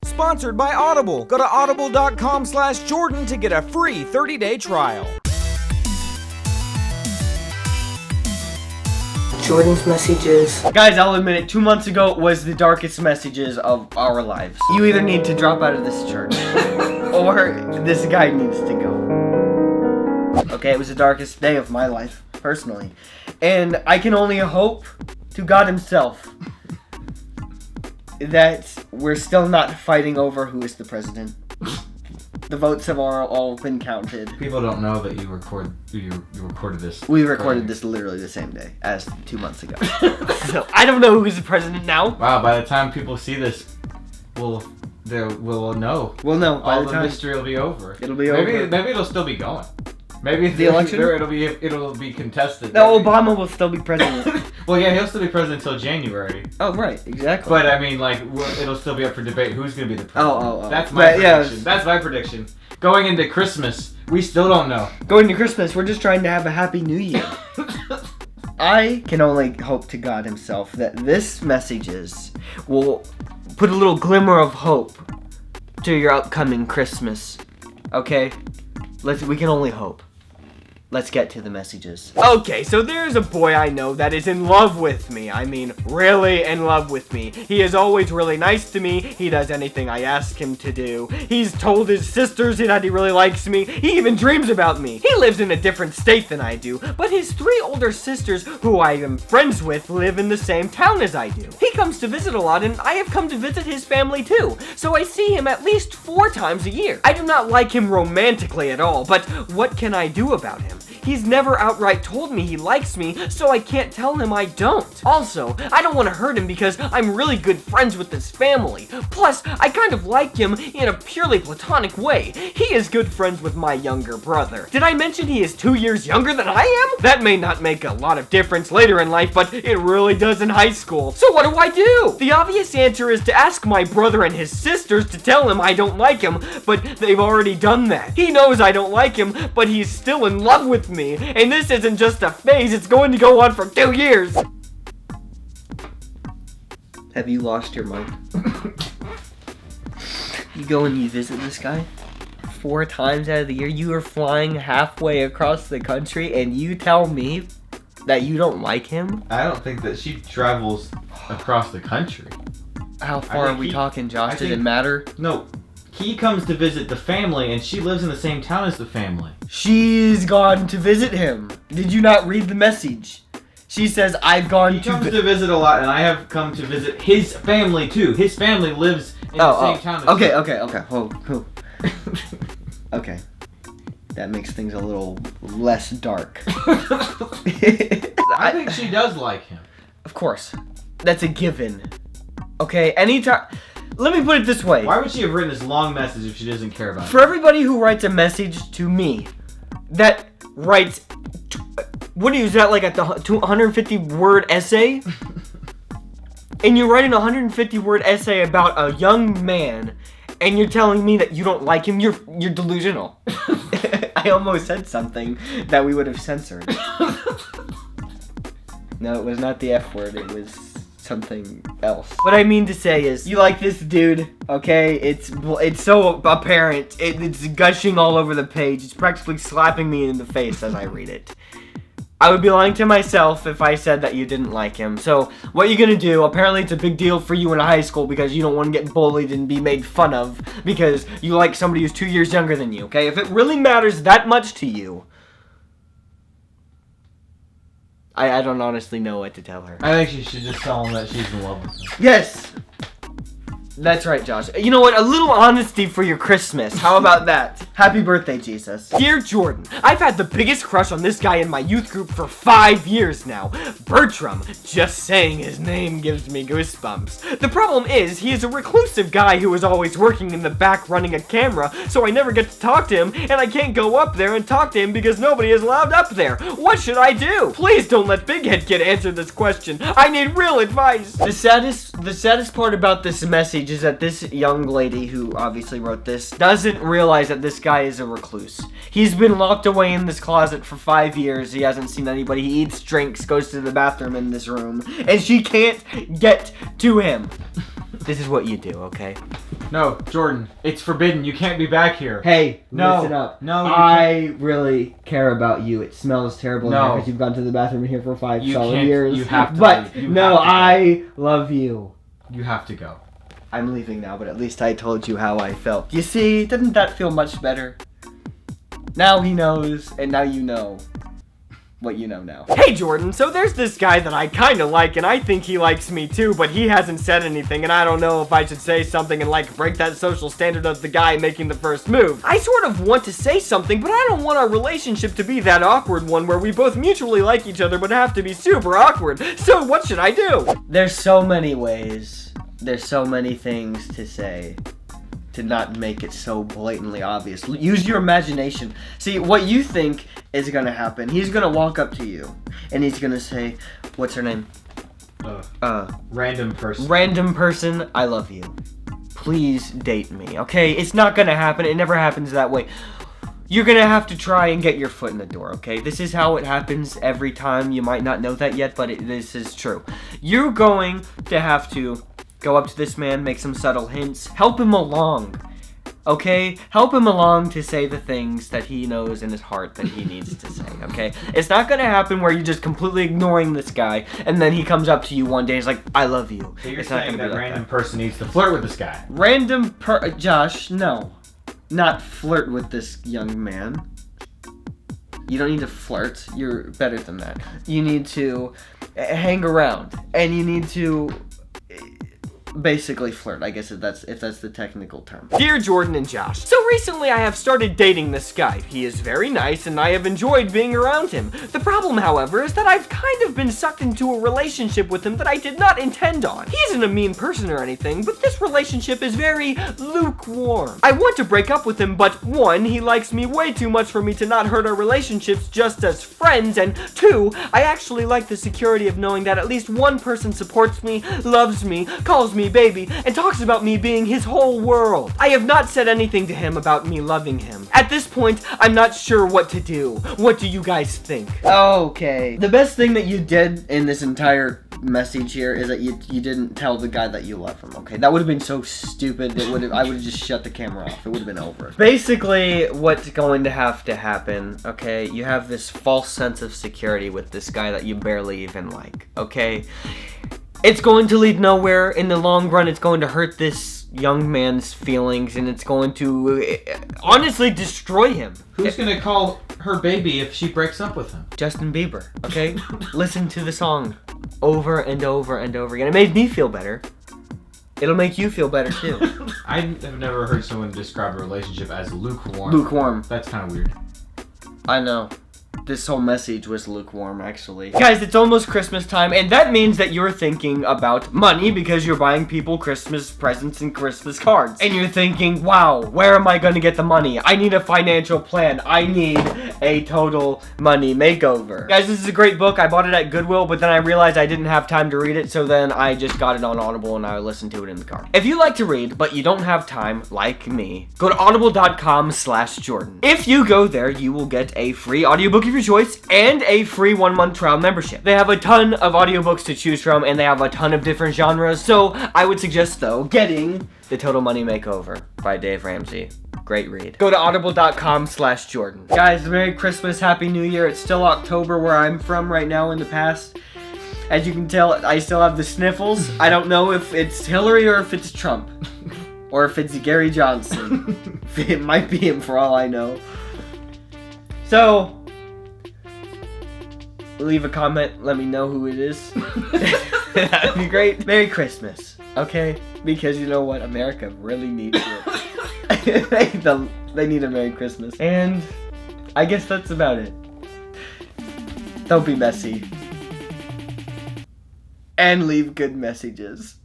Sponsored by Audible. Go to audible.com/Jordan to get a free 30-day trial. Jordan's Messyges. Guys, I'll admit it, 2 months ago was the darkest messages of our lives. You either need to drop out of this church, or this guy needs to go. Okay, it was the darkest day of my life, personally. And I can only hope to God himself that we're still not fighting over who is the president. The votes have all been counted. People don't know that you recorded this. We recorded this literally the same day as 2 months ago. So I don't know who's the president now. Wow, by the time people see this, we'll know. We'll know. All the mystery will be over. It'll be over. Maybe it'll still be going. Maybe the election? It'll be contested. No, Obama will still be president. Well, yeah, he'll still be president until January. Oh, right, exactly. But I mean, like, it'll still be up for debate. Who's gonna be the president? Oh. That's my prediction. Yeah, that's my prediction. Going into Christmas, we still don't know. Going to Christmas, we're just trying to have a happy New Year. I can only hope to God himself that this Messyges will put a little glimmer of hope to your upcoming Christmas. Okay? We can only hope. Let's get to the Messyges. Okay, so there's a boy I know that is in love with me. I mean, really in love with me. He is always really nice to me. He does anything I ask him to do. He's told his sisters that he really likes me. He even dreams about me. He lives in a different state than I do, but his 3 older sisters, who I am friends with, live in the same town as I do. He comes to visit a lot, and I have come to visit his family too, so I see him at least 4 times a year. I do not like him romantically at all, but what can I do about him? He's never outright told me he likes me, so I can't tell him I don't. Also, I don't want to hurt him because I'm really good friends with his family. Plus, I kind of like him in a purely platonic way. He is good friends with my younger brother. Did I mention he is 2 years younger than I am? That may not make a lot of difference later in life, but it really does in high school. So what do I do? The obvious answer is to ask my brother and his sisters to tell him I don't like him, but they've already done that. He knows I don't like him, but he's still in love with me, and this isn't just a phase, it's going to go on for 2 years. Have you lost your mind? You go and you visit this guy 4 times out of the year. You are flying halfway across the country, and you tell me that you don't like him? I don't think that she travels across the country. How far are we talking, Josh? Does it matter? No. He comes to visit the family, and she lives in the same town as the family. She's gone to visit him. Did you not read the message? She says, I've gone to... He comes to visit a lot, and I have come to visit his family, too. His family lives in the same town as Okay. Oh. Okay. That makes things a little less dark. I think she does like him. Of course. That's a given. Okay, anytime... Let me put it this way. Why would she have written this long message if she doesn't care about it? For everybody who writes a message to me that writes... What is that, like a 150-word essay? And you're writing a 150-word essay about a young man, and you're telling me that you don't like him? You're delusional. I almost said something that we would have censored. No, it was not the F word. It was something else. What I mean to say is, you like this dude, okay? It's so apparent. It's gushing all over the page. It's practically slapping me in the face as I read it. I would be lying to myself if I said that you didn't like him. So, what you're gonna do, apparently it's a big deal for you in high school because you don't want to get bullied and be made fun of because you like somebody who's 2 years younger than you, okay? If it really matters that much to you, I don't honestly know what to tell her. I think she should just tell him that she's in love with him. Yes! That's right, Josh. You know what? A little honesty for your Christmas. How about that? Happy birthday, Jesus. Dear Jordan, I've had the biggest crush on this guy in my youth group for 5 years now. Bertram. Just saying his name gives me goosebumps. The problem is, he is a reclusive guy who is always working in the back running a camera, so I never get to talk to him, and I can't go up there and talk to him because nobody is allowed up there. What should I do? Please don't let Big Head Kid answer this question. I need real advice. The saddest part about this message is that this young lady who obviously wrote this doesn't realize that this guy is a recluse. He's been locked away in this closet for 5 years. He hasn't seen anybody. He eats, drinks, goes to the bathroom in this room, and she can't get to him. This is what you do, okay? No, Jordan, it's forbidden. You can't be back here. Hey, No. listen up. No, you I really care about you. It smells terrible in No. here because you've gone to the bathroom in here for 5 You solid can't- years. you have to But leave. You no, have to go. I love you. You have to go. I'm leaving now, but at least I told you how I felt. You see, doesn't that feel much better? Now he knows, and now you know what you know now. Hey Jordan, so there's this guy that I kinda like, and I think he likes me too, but he hasn't said anything, and I don't know if I should say something and like break that social standard of the guy making the first move. I sort of want to say something, but I don't want our relationship to be that awkward one where we both mutually like each other but have to be super awkward. So what should I do? There's so many ways. There's so many things to say to not make it so blatantly obvious. Use your imagination. See, what you think is gonna happen, he's gonna walk up to you and he's gonna say, what's her name? Random person. Random person, I love you. Please date me, okay? It's not gonna happen. It never happens that way. You're gonna have to try and get your foot in the door, okay? This is how it happens every time. You might not know that yet, but this is true. You're going to have to go up to this man, make some subtle hints, help him along, okay? Help him along to say the things that he knows in his heart that he needs to say, okay? It's not gonna happen where you're just completely ignoring this guy, and then he comes up to you one day and he's like, I love you. So you're It's not saying gonna be that like random person needs to flirt with this guy. Josh, no. Not flirt with this young man. You don't need to flirt. You're better than that. You need to hang around, and you need to basically flirt, I guess, if that's the technical term. Dear Jordan and Josh, so recently I have started dating this guy. He is very nice and I have enjoyed being around him. The problem, however, is that I've kind of been sucked into a relationship with him that I did not intend on. He isn't a mean person or anything, but this relationship is very lukewarm. I want to break up with him, but 1, he likes me way too much for me to not hurt our relationships just as friends, and 2, I actually like the security of knowing that at least one person supports me, loves me, calls me baby, and talks about me being his whole world. I have not said anything to him about me loving him. At this point, I'm not sure what to do. What do you guys think? Okay. The best thing that you did in this entire message here is that you didn't tell the guy that you love him, okay? That would have been so stupid. I would have just shut the camera off. It would have been over. Basically, what's going to happen, okay? You have this false sense of security with this guy that you barely even like, okay? It's going to lead nowhere. In the long run, it's going to hurt this young man's feelings, and it's going to honestly destroy him. Who's gonna call her baby if she breaks up with him? Justin Bieber, okay? Listen to the song over and over and over again. It made me feel better. It'll make you feel better, too. I have never heard someone describe a relationship as lukewarm. Lukewarm. That's kind of weird. I know. This whole message was lukewarm, actually. Guys, it's almost Christmas time, and that means that you're thinking about money because you're buying people Christmas presents and Christmas cards. And you're thinking, wow, where am I going to get the money? I need a financial plan. I need a total money makeover. Guys, this is a great book. I bought it at Goodwill, but then I realized I didn't have time to read it, so then I just got it on Audible and I listened to it in the car. If you like to read, but you don't have time, like me, go to audible.com/Jordan. If you go there, you will get a free audiobook of your choice and a free 1-month trial membership. They have a ton of audiobooks to choose from, and they have a ton of different genres, so I would suggest, though, getting The Total Money Makeover by Dave Ramsey. Great read. Go to audible.com/Jordan. Guys, Merry Christmas, Happy New Year. It's still October where I'm from right now in the past. As you can tell, I still have the sniffles. I don't know if it's Hillary or if it's Trump. Or if it's Gary Johnson. It might be him for all I know. So, leave a comment, let me know who it is. That'd be great. Merry Christmas, okay? Because you know what? America really needs it. They need a Merry Christmas. And I guess that's about it. Don't be messy. And leave good messages.